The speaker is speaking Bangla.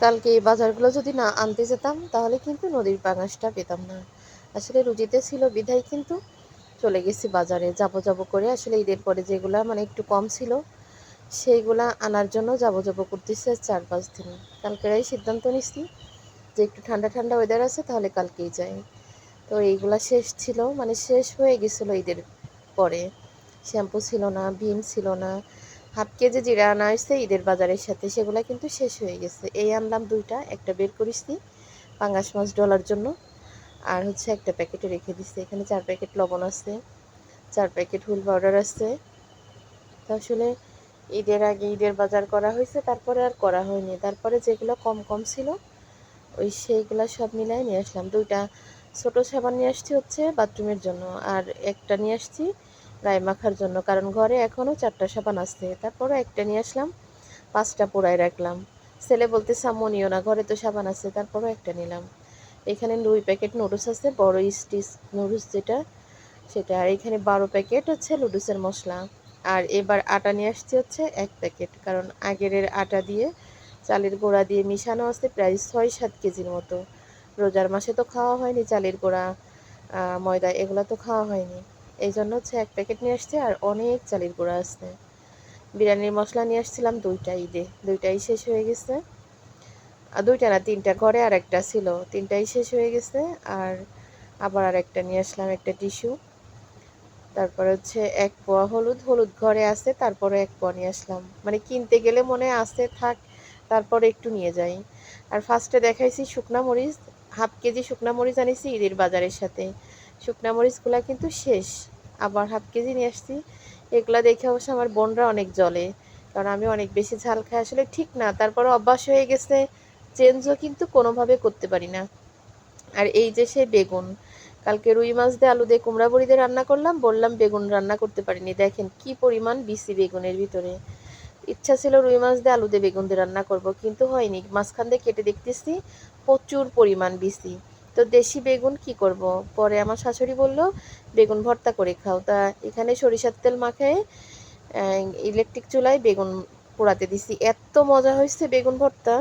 কালকে এই বাজারগুলো যদি না আনতে যেতাম তাহলে কিন্তু নদীর পাঙাশটা পেতাম না। আসলে রুজিতে ছিল বিধায় কিন্তু চলে গেছি বাজারে, যাবো যাবো করে। আসলে ঈদের পরে যেগুলা মানে একটু কম ছিল সেইগুলা আনার জন্য যাবো যাবো করতেছে 4-5 দিন। কালকেরাই সিদ্ধান্ত নিচ্ছি যে একটু ঠান্ডা ঠান্ডা ওয়েদার আছে তাহলে কালকেই যাই। তো এইগুলা শেষ ছিল, মানে শেষ হয়ে গেছিলো ঈদের পরে। শ্যাম্পু ছিল না, ভীম ছিল না, হাফ কেজি জিরা আনা হয়েছে ঈদের বাজারের সাথে, সেগুলো কিন্তু শেষ হয়ে গেছে। এই আনলাম দুইটা, একটা বের করেছি পাঙ্গাস মাছ ডলার জন্য, আর হচ্ছে একটা প্যাকেটে রেখে দিচ্ছি। এখানে 4 প্যাকেট লবণ আছে, 4 প্যাকেট হুল পাউডার আছে। তো আসলে ঈদের আগে ঈদের বাজার করা হয়েছে, তারপরে আর করা হয়নি। তারপরে যেগুলো কম কম ছিল ওই সেইগুলা সব মিলাই নিয়ে আসলাম। দুইটা ছোট সাবান নিয়ে আসছি হচ্ছে বাথরুমের জন্য, আর একটা নিয়ে আসছি গায়ে মাখার জন্য, কারণ ঘরে এখনও 4টা সাবান আছে। তারপরে একটা নিয়ে আসলাম, 5টা পোড়ায় রাখলাম। ছেলে বলতেছে আম্মু নিও না, ঘরে তো সাবান আছে, তারপরেও একটা নিলাম। এখানে 2 প্যাকেট নুডলস আছে, বড় স্টিচ নুডলস যেটা, সেটা। আর এখানে 12 প্যাকেট হচ্ছে লুডুসের মশলা। আর এবার আটা নিয়ে আসছি হচ্ছে 1 প্যাকেট, কারণ আগের আটা দিয়ে চালের গুঁড়া দিয়ে মিশানো আছে প্রায় 6-7 কেজির মতো। রোজার মাসে তো খাওয়া হয়নি চালের গুঁড়া, ময়দা এগুলো তো খাওয়া হয়নি। এই জন্য হচ্ছে 1 প্যাকেট নিয়ে আসছি, আর অনেক চালের গুঁড়া আছে। বিরিয়ানির মশলা নিয়ে আসছিলাম 2টা ঈদে, 2টাই শেষ হয়ে গেছে। 2টা না 3টা, ঘরে আর একটা ছিল, 3টাই শেষ হয়ে গেছে। আর আবার আর একটা নিয়ে আসলাম, একটা টিস্যু। তারপর হচ্ছে 1 পোয়া হলুদ, হলুদ ঘরে আছে, তারপরে 1 পোয়া নিয়ে আসলাম। মানে কিনতে গেলে মনে আছে থাক, তারপরে একটু নিয়ে যাই। আর ফার্স্টে দেখাইছি শুকনা মরিচ, হাফ কেজি শুকনা মরিচ আনিছি ঈদের বাজারের সাথে। শুকনা মরিচগুলা কিন্তু শেষ, আবার হাফ কেজি নিয়ে আসছি। এগুলা দেখে অবশ্য আমার বোনরা অনেক জ্বলে, কারণ আমি অনেক বেশি ঝাল খাই। আসলে ঠিক না, তারপরে অভ্যাস হয়ে গেছে, চেঞ্জও কিন্তু কোনোভাবে করতে পারি না। আর এই যে সেই বেগুন, কালকে রুই মাছ দিয়ে আলু দিয়ে কুমড়া বড়ি দিয়ে রান্না করলাম, বললাম বেগুন রান্না করতে পারিনি। দেখেন কি পরিমাণ বিসি বেগুনের ভিতরে। ইচ্ছা ছিল রুই মাছ দিয়ে আলু দিয়ে বেগুন দিয়ে রান্না করব, কিন্তু হয়নি। মাঝখান দিয়ে কেটে দেখতেছি প্রচুর পরিমাণ বিসি। তো দেশি বেগুন কি করব, পরে আমার শাশুড়ি বলল বেগুন ভর্তা করে খাও। তা এখানে সরিষার তেল মাখায় ইলেকট্রিক চুলায় বেগুন পোড়াতে দিছি, এত মজা হয়েছে বেগুন ভর্তা।